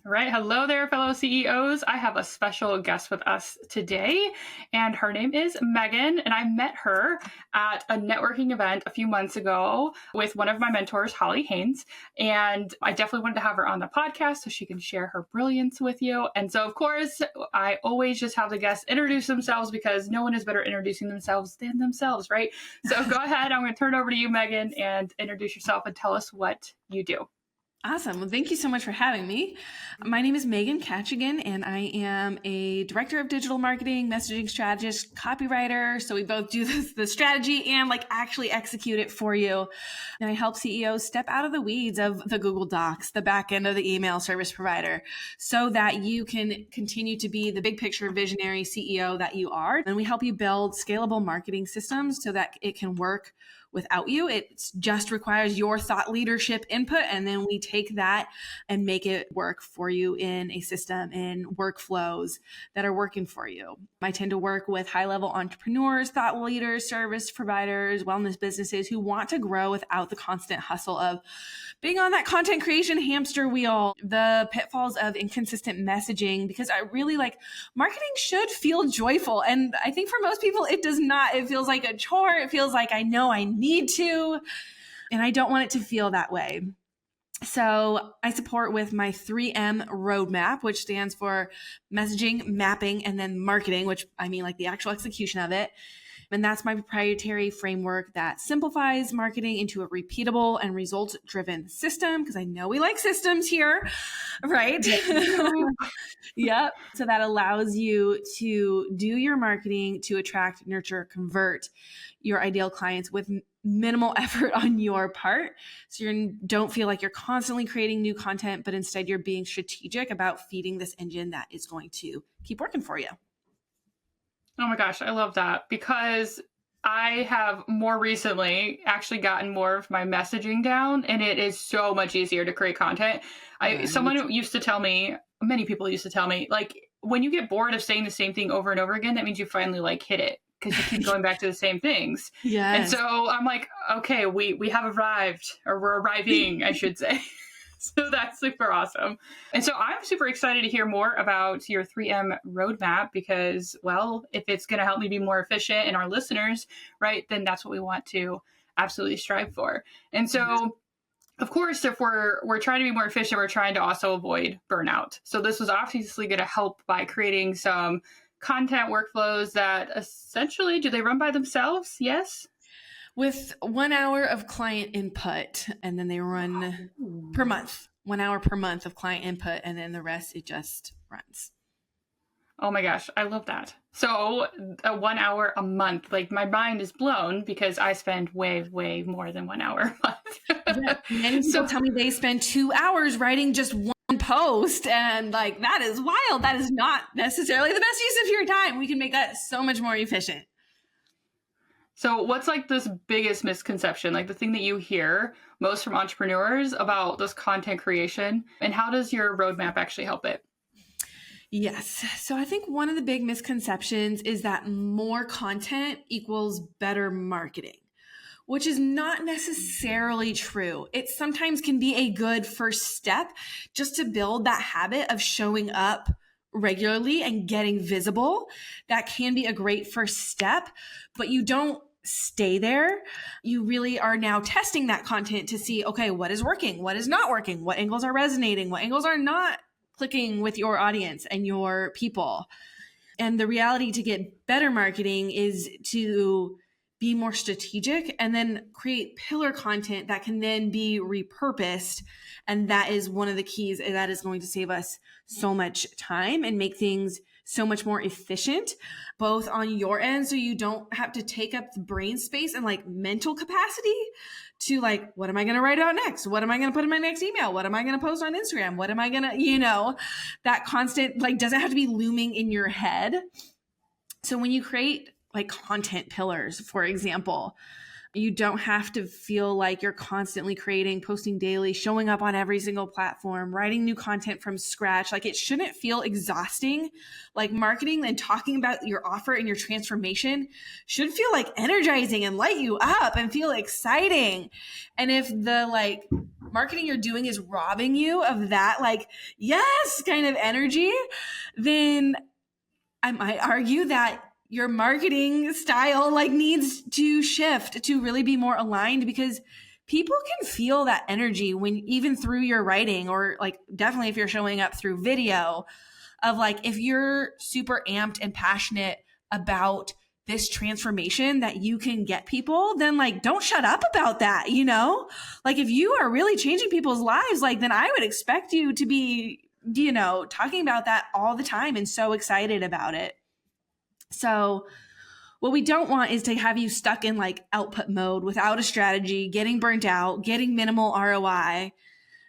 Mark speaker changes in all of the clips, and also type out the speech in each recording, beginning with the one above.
Speaker 1: All right. Hello there, fellow CEOs. I have a special guest with us today, and her name is Megan. And I met her at a networking event a few months ago with one of my mentors, Holly Haynes. And I definitely wanted to have her on the podcast so she can share her brilliance with you. And so, of course, I always just have the guests introduce themselves because no one is better introducing themselves than themselves, right? So go ahead. I'm going to turn it over to you, Megan, and introduce yourself and tell us what you do.
Speaker 2: Awesome. Well, thank you so much for having me. My name is Megan Kachigan, and I am a director of digital marketing, messaging strategist, copywriter. So we both do the strategy and actually execute it for you. And I help CEOs step out of the weeds of the Google Docs, the back end of the email service provider, so that you can continue to be the big picture visionary CEO that you are. And we help you build scalable marketing systems so that it can work without you. It just requires your thought leadership input. And then we take that and make it work for you in a system, in workflows that are working for you. I tend to work with high-level entrepreneurs, thought leaders, service providers, wellness businesses who want to grow without the constant hustle of being on that content creation hamster wheel, the pitfalls of inconsistent messaging, because I really marketing should feel joyful. And I think for most people, it does not. It feels like a chore. It feels like I know I need to, and I don't want it to feel that way. So I support with my 3M roadmap, which stands for messaging, mapping, and then marketing, which I mean the actual execution of it. And that's my proprietary framework that simplifies marketing into a repeatable and results-driven system, because I know we like systems here, right? Yep. So that allows you to do your marketing to attract, nurture, convert your ideal clients with minimal effort on your part. So you don't feel like you're constantly creating new content, but instead you're being strategic about feeding this engine that is going to keep working for you.
Speaker 1: Oh my gosh, I love that, because I have more recently actually gotten more of my messaging down, and it is so much easier to create content. Someone used to tell me, many people used to tell me, when you get bored of saying the same thing over and over again, that means you finally hit it, because you keep going back to the same things.
Speaker 2: Yes.
Speaker 1: And so I'm like, okay, we have arrived, or we're arriving, I should say. So that's super awesome. And so I'm super excited to hear more about your 3M roadmap, because, well, if it's going to help me be more efficient and our listeners, right, then that's what we want to absolutely strive for. And so, of course, if we're trying to be more efficient, we're trying to also avoid burnout. So this was obviously going to help by creating some content workflows that essentially, do they run by themselves? Yes.
Speaker 2: With 1 hour of client input, and then they run per month, 1 hour per month of client input, and then the rest, it just runs.
Speaker 1: Oh my gosh, I love that. So 1 hour a month, my mind is blown, because I spend way, way more than 1 hour a month.
Speaker 2: Yeah. Many people tell me they spend 2 hours writing just one post, and that is wild. That is not necessarily the best use of your time. We can make that so much more efficient.
Speaker 1: So what's this biggest misconception, the thing that you hear most from entrepreneurs about this content creation, and how does your roadmap actually help it?
Speaker 2: Yes. So I think one of the big misconceptions is that more content equals better marketing, which is not necessarily true. It sometimes can be a good first step just to build that habit of showing up regularly and getting visible. That can be a great first step, but you don't stay there. You really are now testing that content to see, okay, what is working? What is not working? What angles are resonating? What angles are not clicking with your audience and your people? And the reality to get better marketing is to be more strategic and then create pillar content that can then be repurposed. And that is one of the keys that is going to save us so much time and make things so much more efficient, both on your end, so you don't have to take up the brain space and mental capacity to what am I going to write out next? What am I going to put in my next email? What am I going to post on Instagram? What am I going to, that constant, doesn't have to be looming in your head. So when you create content pillars, for example, You don't have to feel like you're constantly creating, posting daily, showing up on every single platform, writing new content from scratch. Like, it shouldn't feel exhausting. Like, marketing and talking about your offer and your transformation should feel like energizing and light you up and feel exciting. And if the like marketing you're doing is robbing you of that, like, yes, kind of energy, then I might argue that your marketing style like needs to shift to really be more aligned, because people can feel that energy when even through your writing, or like definitely if you're showing up through video, of like, if you're super amped and passionate about this transformation that you can get people, then like, don't shut up about that, you know? Like, if you are really changing people's lives, like, then I would expect you to be, you know, talking about that all the time and so excited about it. So what we don't want is to have you stuck in like output mode without a strategy, getting burnt out, getting minimal ROI.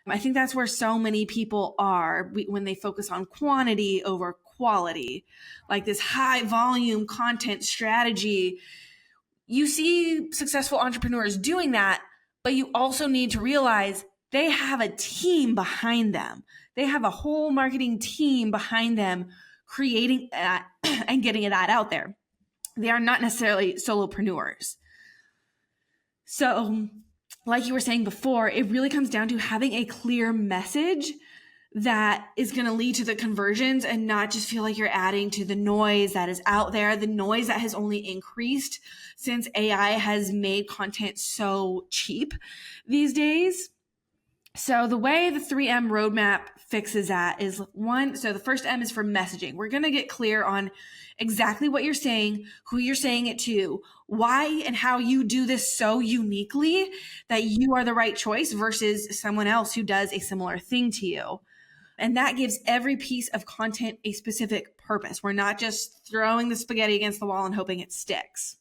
Speaker 2: I think that's where so many people are when they focus on quantity over quality, like this high volume content strategy. You see successful entrepreneurs doing that, but you also need to realize they have a team behind them. They have a whole marketing team behind them creating that and getting that out there. They are not necessarily solopreneurs. So, like you were saying before, it really comes down to having a clear message that is going to lead to the conversions, and not just feel like you're adding to the noise that is out there, the noise that has only increased since AI has made content so cheap these days. So the way the 3M roadmap fixes that is one. So the first M is for messaging. We're going to get clear on exactly what you're saying, who you're saying it to, why and how you do this so uniquely that you are the right choice versus someone else who does a similar thing to you. And that gives every piece of content a specific purpose. We're not just throwing the spaghetti against the wall and hoping it sticks.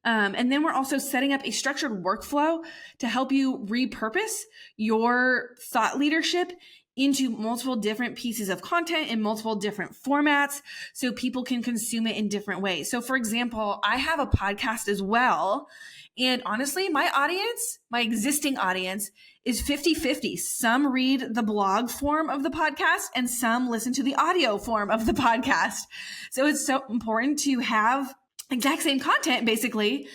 Speaker 2: And then we're also setting up a structured workflow to help you repurpose your thought leadership into multiple different pieces of content in multiple different formats so people can consume it in different ways. So for example, I have a podcast as well. And honestly, my audience, my existing audience, is 50-50. Some read the blog form of the podcast and some listen to the audio form of the podcast. So it's so important to have exact same content basically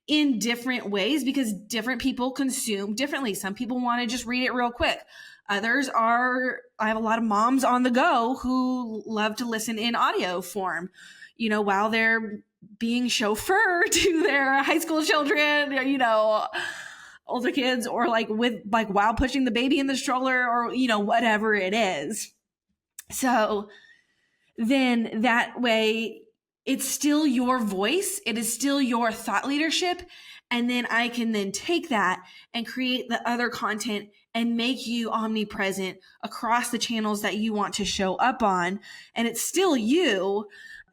Speaker 2: in different ways, because different people consume differently. Some people want to just read it real quick. Others are, I have a lot of moms on the go who love to listen in audio form, you know, while they're being chauffeur to their high school children, you know, older kids, or like with like while pushing the baby in the stroller, or, you know, whatever it is. So then that way, it's still your voice. It is still your thought leadership. And then I can then take that and create the other content and make you omnipresent across the channels that you want to show up on. And it's still you.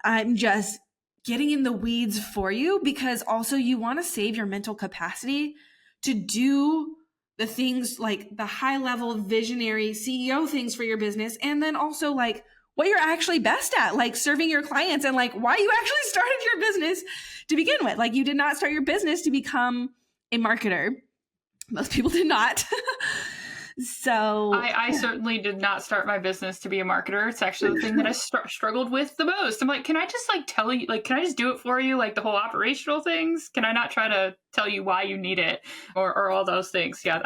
Speaker 2: I'm just getting in the weeds for you, because also you want to save your mental capacity to do the things like the high level visionary CEO things for your business. And then also like what you're actually best at, like serving your clients, and like why you actually started your business to begin with. Like, you did not start your business to become a marketer. Most people did not. So
Speaker 1: I certainly did not start my business to be a marketer. It's actually the thing that I struggled with the most. I'm like, can I just like tell you, like, can I just do it for you? Like the whole operational things? Can I not try to tell you why you need it, or all those things? Yeah,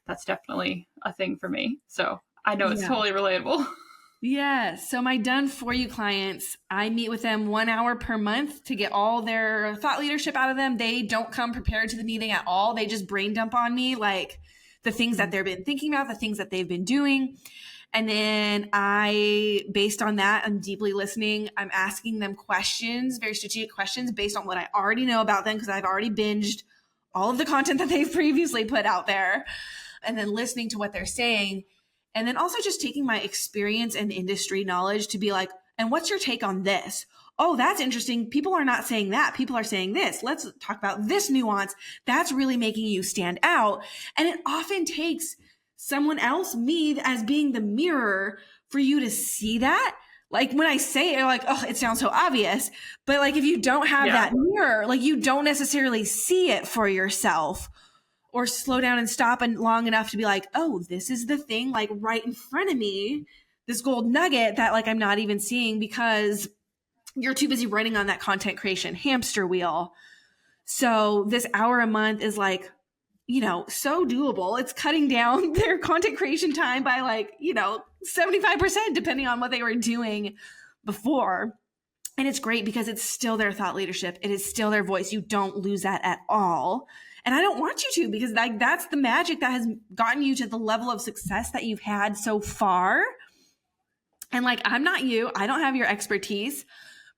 Speaker 1: that's definitely a thing for me. So I know it's totally relatable.
Speaker 2: Yes. So my done for you clients, I meet with them 1 hour per month to get all their thought leadership out of them. They don't come prepared to the meeting at all. They just brain dump on me, like the things that they've been thinking about, the things that they've been doing. And then based on that, I'm deeply listening. I'm asking them questions, very strategic questions based on what I already know about them, because I've already binged all of the content that they've previously put out there, and then listening to what they're saying. And then also just taking my experience and industry knowledge to be like, and what's your take on this? Oh, that's interesting. People are not saying that. People are saying this. Let's talk about this nuance. That's really making you stand out. And it often takes someone else, me, as being the mirror for you to see that. like when I say it, you're like, oh, it sounds so obvious. But like if you don't have that mirror, like you don't necessarily see it for yourself or slow down and stop and long enough to be like, oh, this is the thing like right in front of me, this gold nugget that like I'm not even seeing because you're too busy running on that content creation hamster wheel. So this hour a month is like, you know, so doable. It's cutting down their content creation time by like, you know, 75% depending on what they were doing before. And it's great because it's still their thought leadership. It is still their voice. You don't lose that at all. And I don't want you to, because like that's the magic that has gotten you to the level of success that you've had so far. And like, I'm not you. I don't have your expertise,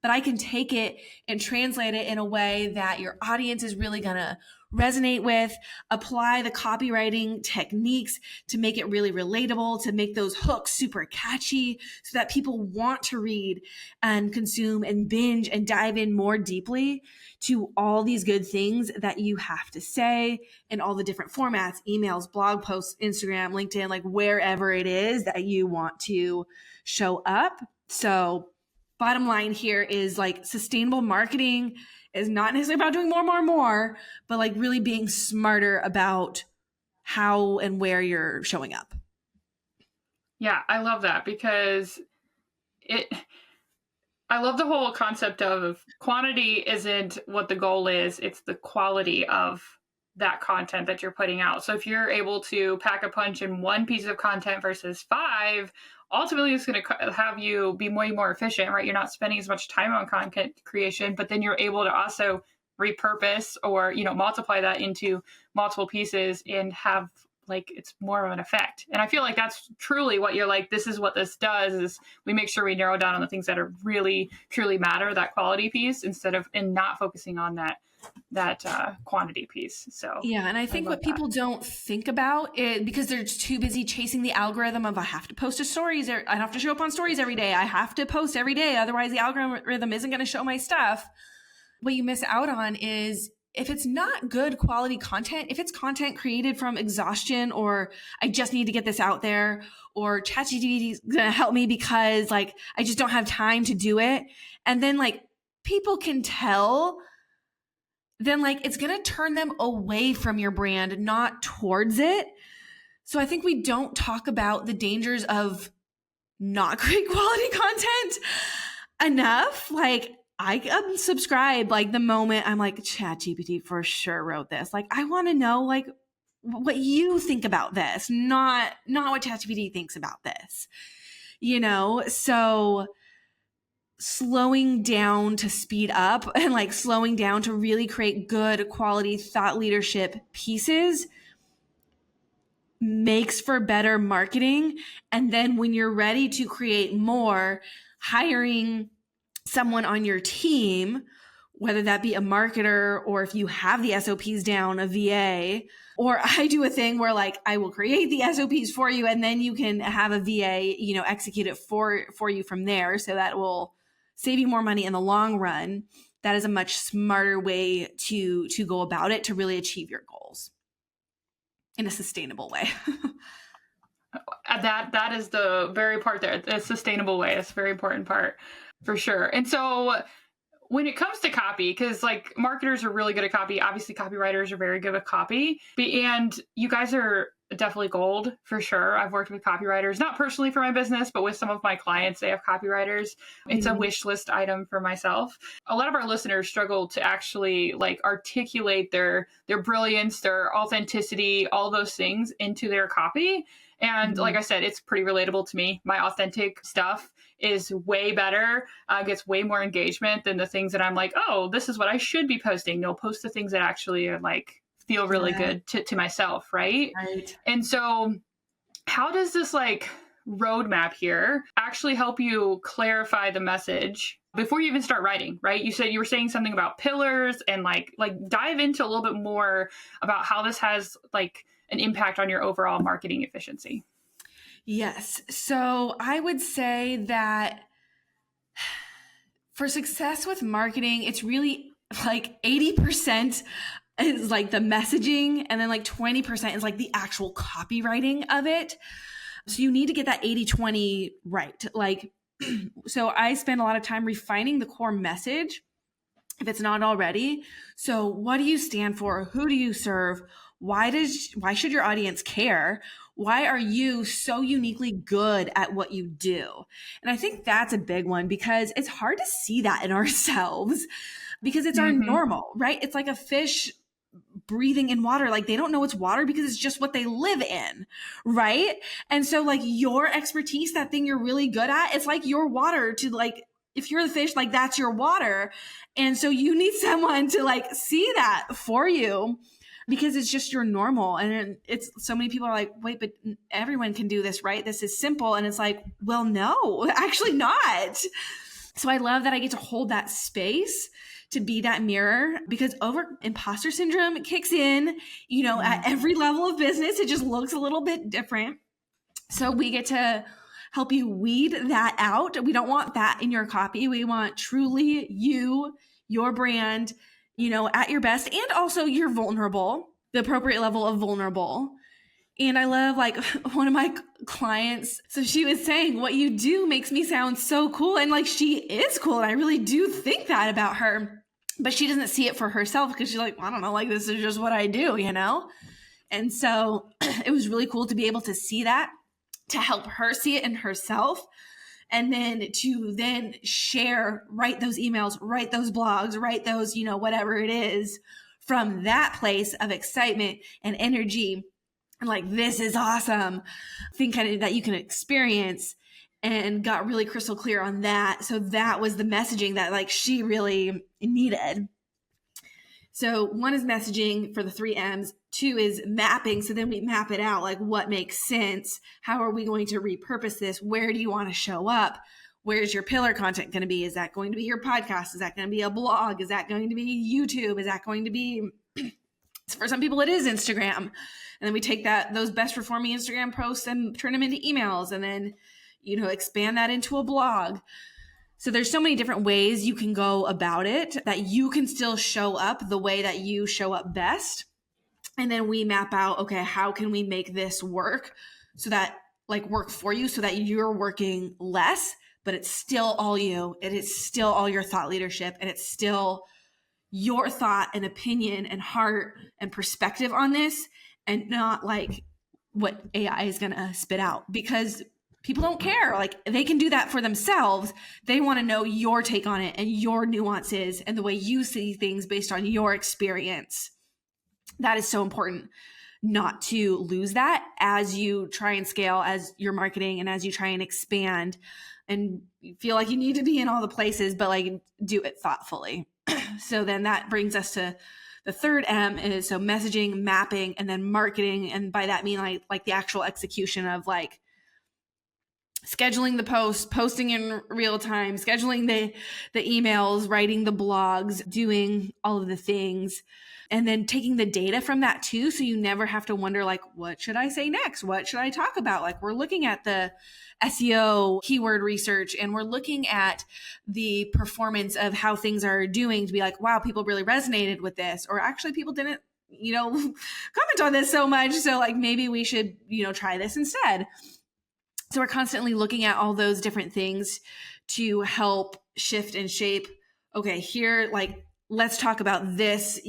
Speaker 2: but I can take it and translate it in a way that your audience is really going to resonate with, apply the copywriting techniques to make it really relatable, to make those hooks super catchy so that people want to read and consume and binge and dive in more deeply to all these good things that you have to say in all the different formats, emails, blog posts, Instagram, LinkedIn, like wherever it is that you want to show up. So bottom line here is like sustainable marketing is not necessarily about doing more, but like really being smarter about how and where you're showing up.
Speaker 1: Yeah, I love that because I love the whole concept of quantity isn't what the goal is. It's the quality of that content that you're putting out. So if you're able to pack a punch in one piece of content versus 5, ultimately it's going to have you be way more efficient, right? You're not spending as much time on content creation, but then you're able to also repurpose or, you know, multiply that into multiple pieces and have like, it's more of an effect. And I feel like that's truly what you're like, this is what this does is we make sure we narrow down on the things that are really, truly matter, that quality piece and not focusing on that quantity piece. So
Speaker 2: yeah, and I think what people don't think about it because they're too busy chasing the algorithm of I have to post stories, or I have to show up on stories every day. I have to post every day, otherwise the algorithm isn't going to show my stuff. What you miss out on is if it's not good quality content, if it's content created from exhaustion or I just need to get this out there or ChatGPT is going to help me because like I just don't have time to do it, and then like people can tell, then like it's going to turn them away from your brand, not towards it. So I think we don't talk about the dangers of not great quality content enough. Like I unsubscribe like the moment I'm like, ChatGPT for sure wrote this. Like I want to know like what you think about this, not what ChatGPT thinks about this, you know? So slowing down to speed up and like slowing down to really create good quality thought leadership pieces makes for better marketing. And then when you're ready to create more, hiring someone on your team, whether that be a marketer or if you have the SOPs down, a VA, or I do a thing where like I will create the SOPs for you and then you can have a VA, you know, execute it for you from there. So that will save you more money in the long run. That is a much smarter way to go about it to really achieve your goals in a sustainable way.
Speaker 1: That is the very part there, the sustainable way. It's a very important part for sure. And so when it comes to copy, because like marketers are really good at copy, obviously copywriters are very good at copy, and you guys are definitely gold for sure. I've worked with copywriters, not personally for my business, but with some of my clients, they have copywriters. It's a wish list item for myself. A lot of our listeners struggle to actually like articulate their brilliance, their authenticity, all those things into their copy. And like I said, it's pretty relatable to me. My authentic stuff is way better, gets way more engagement than the things that I'm like, oh, this is what I should be posting. No, post the things that actually are like feel really good to myself, right? And so how does this like roadmap here actually help you clarify the message before you even start writing, right? You said you were saying something about pillars and like dive into a little bit more about how this has like an impact on your overall marketing efficiency.
Speaker 2: Yes. So I would say that for success with marketing, it's really like 80% is like the messaging, and then like 20% is like the actual copywriting of it. So you need to get that 80-20 right. Like So I spend a lot of time refining the core message if it's not already. So what do you stand for? Who do you serve? Why should your audience care? Why are you so uniquely good at what you do? And I think that's a big one because it's hard to see that in ourselves because it's our normal, right? It's like a fish breathing in water. Like they don't know it's water because it's just what they live in, right? And so like your expertise, that thing you're really good at, it's like your water to like, if you're the fish, like that's your water. And so you need someone to like see that for you because it's just your normal. And it's so many people are like, wait, but everyone can do this, right? This is simple. And it's like, well, no, actually not. So I love that I get to hold that space to be that mirror because imposter syndrome kicks in, at every level of business. It just looks a little bit different. So we get to help you weed that out. We don't want that in your copy. We want truly you, your brand, at your best. And also you're vulnerable, the appropriate level of vulnerable. And I love like one of my clients. So she was saying, what you do makes me sound so cool. And like, she is cool. And I really do think that about her, but she doesn't see it for herself because she's like, I don't know, like this is just what I do, And so it was really cool to be able to see that, to help her see it in herself. And then to share, write those emails, write those blogs, write those, whatever it is from that place of excitement and energy. And like, this is awesome thing kind of that you can experience, and got really crystal clear on that. So that was the messaging that like she really needed. So one is messaging for the 3 M's. 2 is mapping. So then we map it out, like what makes sense? How are we going to repurpose this? Where do you want to show up? Where's your pillar content going to be? Is that going to be your podcast? Is that going to be a blog? Is that going to be YouTube? Is that going to be, for some people it is Instagram. And then we take those best performing Instagram posts and turn them into emails, and then, expand that into a blog. So there's so many different ways you can go about it that you can still show up the way that you show up best. And then we map out, okay, how can we make this work so that work for you so that you're working less, but it's still all you. It is still all your thought leadership, and it's still your thought and opinion and heart and perspective on this, and not like what AI is going to spit out, because people don't care. Like they can do that for themselves. They want to know your take on it and your nuances and the way you see things based on your experience. That is so important not to lose that as you try and scale as your marketing and as you try and expand and you feel like you need to be in all the places, but like do it thoughtfully. So then that brings us to the 3rd M is so messaging, mapping, and then marketing. And by that I mean like the actual execution of like scheduling the posts, posting in real time, scheduling the emails, writing the blogs, doing all of the things, and then taking the data from that too. So you never have to wonder like, what should I say next? What should I talk about? Like we're looking at the SEO keyword research, and we're looking at the performance of how things are doing to be like, wow, people really resonated with this, or actually people didn't, comment on this so much. So like maybe we should, try this instead. So we're constantly looking at all those different things to help shift and shape. Okay, here, like, let's talk about this,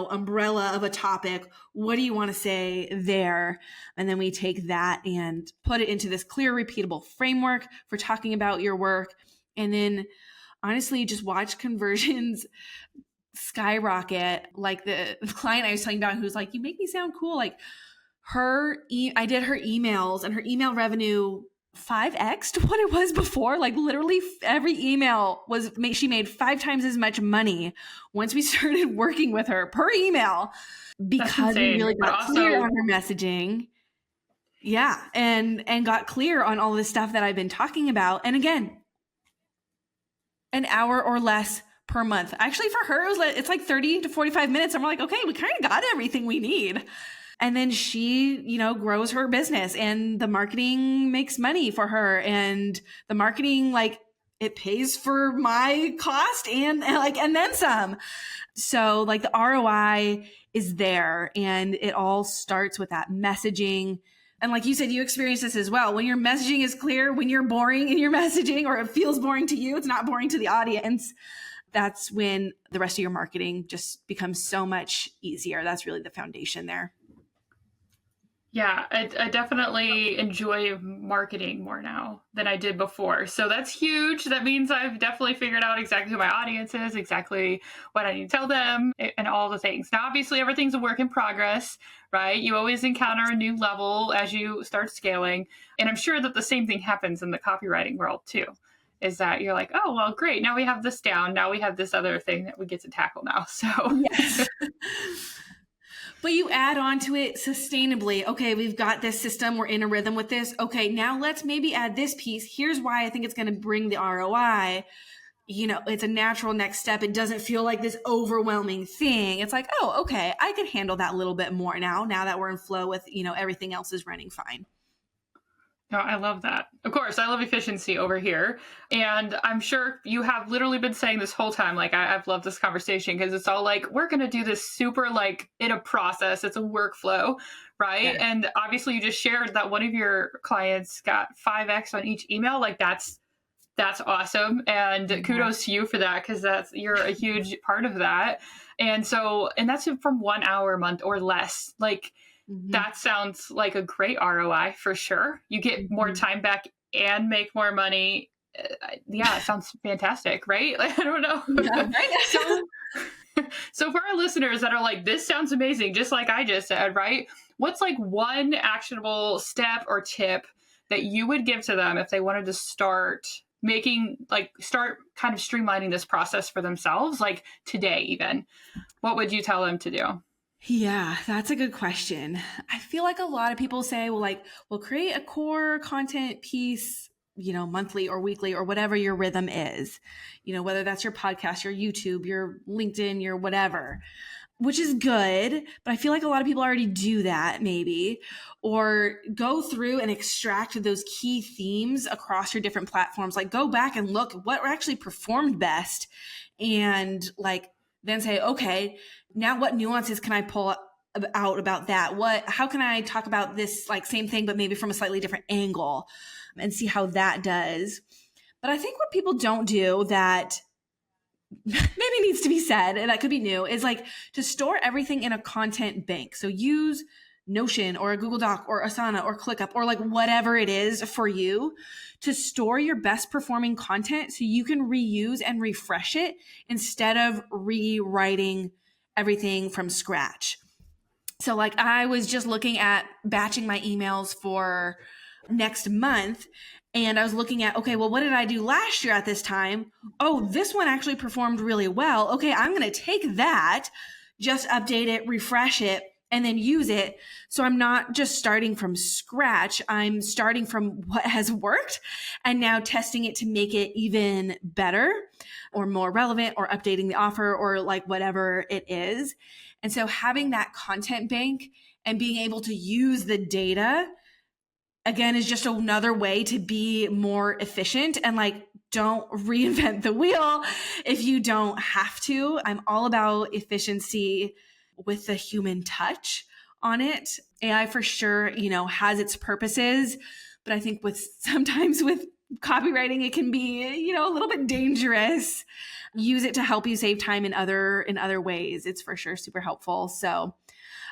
Speaker 2: umbrella of a topic. What do you want to say there? And then we take that and put it into this clear, repeatable framework for talking about your work. And then honestly, just watch conversions skyrocket. Like the client I was telling about who's like, you make me sound cool. Like I did her emails, and her email revenue 5x'd what it was before. Like literally every email she made 5 times as much money once we started working with her per email, because we really got clear on her messaging. Yeah. And got clear on all this stuff that I've been talking about. And again, an hour or less per month. Actually for her, it's like 30 to 45 minutes. And we're like, okay, we kind of got everything we need. And then she, grows her business, and the marketing makes money for her, and the marketing, like, it pays for my cost and then some. So like the ROI is there, and it all starts with that messaging. And like you said, you experience this as well. When your messaging is clear, when you're boring in your messaging, or it feels boring to you, it's not boring to the audience, that's when the rest of your marketing just becomes so much easier. That's really the foundation there.
Speaker 1: Yeah, I definitely enjoy marketing more now than I did before. So that's huge. That means I've definitely figured out exactly who my audience is, exactly what I need to tell them, and all the things. Now, obviously, everything's a work in progress, right? You always encounter a new level as you start scaling. And I'm sure that the same thing happens in the copywriting world too, is that you're like, oh, well, great. Now we have this down. Now we have this other thing that we get to tackle now. So
Speaker 2: yes. But you add on to it sustainably. Okay, we've got this system. We're in a rhythm with this. Okay, now let's maybe add this piece. Here's why I think it's going to bring the ROI. You know, it's a natural next step. It doesn't feel like this overwhelming thing. It's like, oh, okay, I could handle that a little bit more now that we're in flow with, everything else is running fine.
Speaker 1: No, I love that. Of course, I love efficiency over here. And I'm sure you have literally been saying this whole time, like, I've loved this conversation because it's all like, we're going to do this super like in a process. It's a workflow, right? Yeah. And obviously you just shared that one of your clients got 5X on each email. Like that's awesome. And kudos to you for that, because you're a huge part of that. And that's from 1 hour a month or less. Like, that sounds like a great ROI for sure. You get more time back and make more money. Yeah, it sounds fantastic, right? Like, I don't know. Yeah, right? So for our listeners that are like, this sounds amazing, just like I just said, right? What's like one actionable step or tip that you would give to them if they wanted to start kind of streamlining this process for themselves, like today even? What would you tell them to do?
Speaker 2: Yeah, that's a good question. I feel like a lot of people say, well, create a core content piece, monthly or weekly or whatever your rhythm is, whether that's your podcast, your YouTube, your LinkedIn, your whatever, which is good. But I feel like a lot of people already do that maybe, or go through and extract those key themes across your different platforms. Like go back and look what actually performed best and then say, okay, now what nuances can I pull out about that? How can I talk about this same thing, but maybe from a slightly different angle and see how that does? But I think what people don't do that maybe needs to be said, and that could be new, is to store everything in a content bank. So use Notion or a Google Doc or Asana or ClickUp or whatever it is for you to store your best performing content so you can reuse and refresh it instead of rewriting everything from scratch. So I was just looking at batching my emails for next month, and I was looking at, okay, well, what did I do last year at this time? Oh, this one actually performed really well. Okay, I'm going to take that, just update it, refresh it, and then use it. So I'm not just starting from scratch. I'm starting from what has worked and now testing it to make it even better or more relevant or updating the offer or whatever it is. And so having that content bank and being able to use the data, again, is just another way to be more efficient and don't reinvent the wheel if you don't have to. I'm all about efficiency with the human touch on it. AI for sure, has its purposes, but I think sometimes with copywriting, it can be, a little bit dangerous. Use it to help you save time in other ways. It's for sure super helpful. So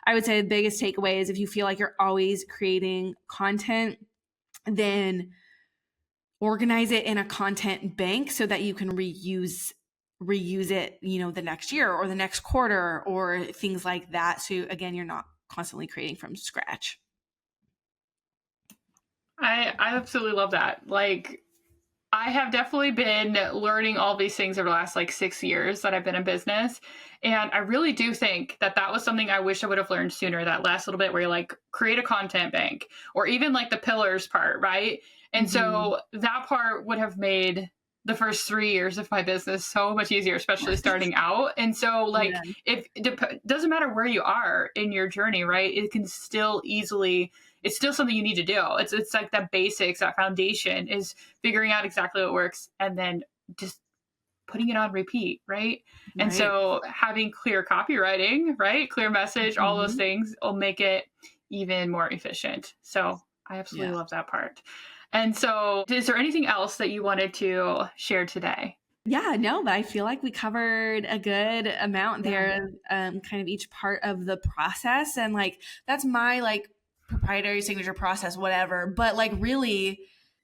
Speaker 2: I would say the biggest takeaway is if you feel like you're always creating content, then organize it in a content bank so that you can reuse it, the next year or the next quarter or things like that. So again, you're not constantly creating from scratch.
Speaker 1: I absolutely love that. I have definitely been learning all these things over the last 6 years that I've been in business. And I really do think that was something I wish I would have learned sooner, that last little bit where you create a content bank or even the pillars part, right? And so that part would have made the first 3 years of my business so much easier, especially starting out. And so it doesn't matter where you are in your journey, right? It can still it's still something you need to do. It's that basics, that foundation is figuring out exactly what works and then just putting it on repeat, right? And so having clear copywriting, right? Clear message, all those things will make it even more efficient. So I absolutely love that part. And so is there anything else that you wanted to share today?
Speaker 2: Yeah, no, but I feel like we covered a good amount there, kind of each part of the process. And like, that's my like proprietary signature process, whatever. But like, really,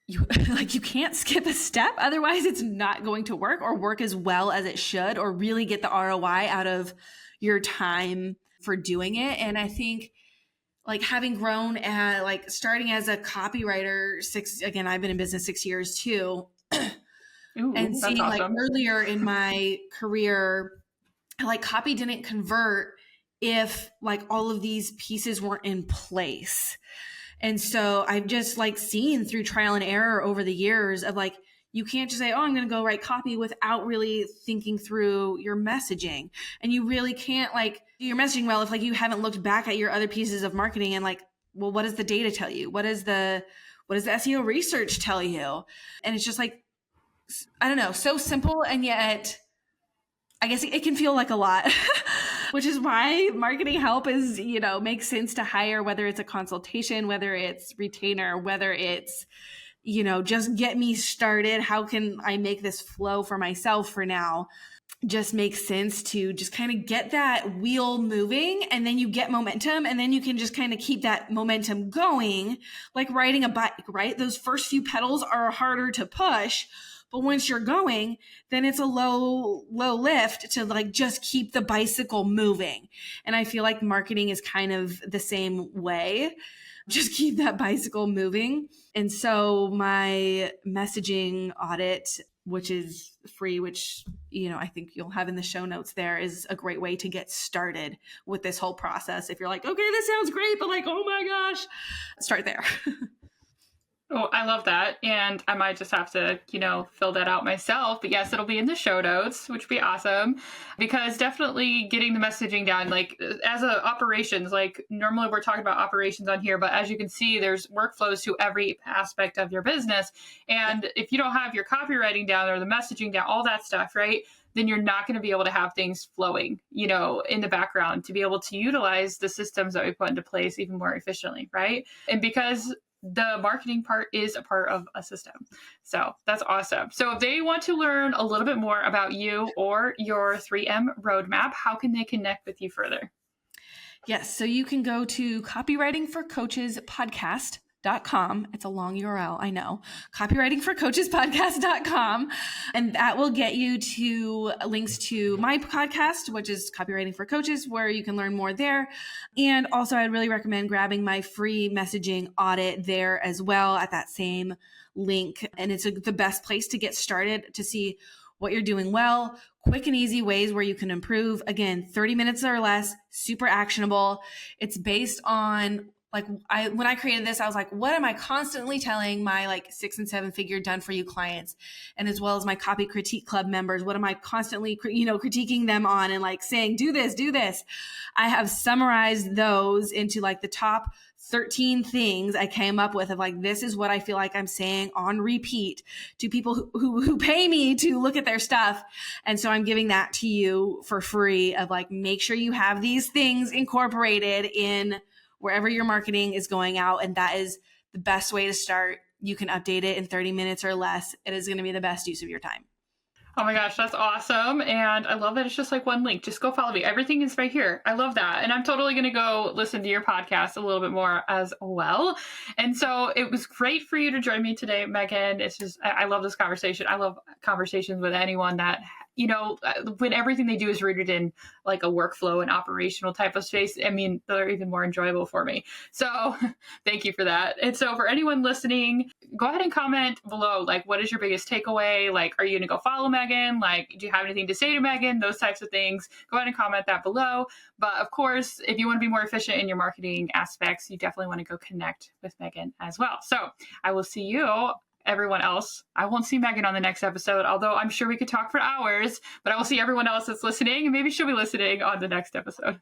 Speaker 2: you like, you can't skip a step. Otherwise it's not going to work as well as it should, or really get the ROI out of your time for doing it. And I think like having grown at like starting as a copywriter, I've been in business 6 years too.
Speaker 1: Ooh,
Speaker 2: and seeing
Speaker 1: awesome.
Speaker 2: like earlier in my career, like copy didn't convert if like all of these pieces weren't in place. And so I've just like seen through trial and error over the years of like, you can't just say, oh, I'm going to go write copy without really thinking through your messaging. And you really can't like do your messaging well if like you haven't looked back at your other pieces of marketing and like, well, what does the data tell you? What does the SEO research tell you? And it's just like, I don't know, so simple. And yet I guess it can feel like a lot, which is why marketing help is, makes sense to hire, whether it's a consultation, whether it's retainer, whether it's, just get me started. How can I make this flow for myself for now? Just makes sense to just kind of get that wheel moving, and then you get momentum, and then you can just kind of keep that momentum going, like riding a bike, right? Those first few pedals are harder to push, but once you're going, then it's a low lift to like just keep the bicycle moving. And I feel like marketing is kind of the same way. Just keep that bicycle moving. And so my messaging audit, which is free, which, I think you'll have in the show notes there, is a great way to get started with this whole process. If you're like, okay, this sounds great, but like, oh my gosh, start there.
Speaker 1: Oh, I love that. And I might just have to, fill that out myself. But yes, it'll be in the show notes, which would be awesome. Because definitely getting the messaging down, like as a operations, like normally we're talking about operations on here, but as you can see, there's workflows to every aspect of your business. And if you don't have your copywriting down or the messaging down, all that stuff, right, then you're not going to be able to have things flowing, in the background to be able to utilize the systems that we put into place even more efficiently, right? And because the marketing part is a part of a system. So that's awesome. So if they want to learn a little bit more about you or your 3M roadmap, how can they connect with you further?
Speaker 2: Yes. So you can go to copywritingforcoachespodcast.com. It's a long URL, I know. Copywritingforcoachespodcast.com. And that will get you to links to my podcast, which is Copywriting for Coaches, where you can learn more there. And also I'd really recommend grabbing my free messaging audit there as well at that same link. And it's the best place to get started to see what you're doing well, quick and easy ways where you can improve. Again, 30 minutes or less, super actionable. It's based on when I created this, I was like, what am I constantly telling my 6 and 7 figure done for you clients? And as well as my copy critique club members, what am I constantly, critiquing them on and saying, do this, do this. I have summarized those into the top 13 things I came up with of this is what I feel like I'm saying on repeat to people who pay me to look at their stuff. And so I'm giving that to you for free of make sure you have these things incorporated in wherever your marketing is going out. And that is the best way to start. You can update it in 30 minutes or less. It is going to be the best use of your time.
Speaker 1: Oh my gosh, that's awesome. And I love that it's just one link. Just go follow me. Everything is right here. I love that. And I'm totally going to go listen to your podcast a little bit more as well. And so it was great for you to join me today, Megan. It's just, I love this conversation. I love conversations with anyone that, when everything they do is rooted in a workflow and operational type of space, I mean, they're even more enjoyable for me. So thank you for that. And so for anyone listening, go ahead and comment below, what is your biggest takeaway? Are you going to go follow Megan? Do you have anything to say to Megan? Those types of things. Go ahead and comment that below. But of course, if you want to be more efficient in your marketing aspects, you definitely want to go connect with Megan as well. So I will see you. Everyone else, I won't see Megan on the next episode, although I'm sure we could talk for hours, but I will see everyone else that's listening, and maybe she'll be listening on the next episode.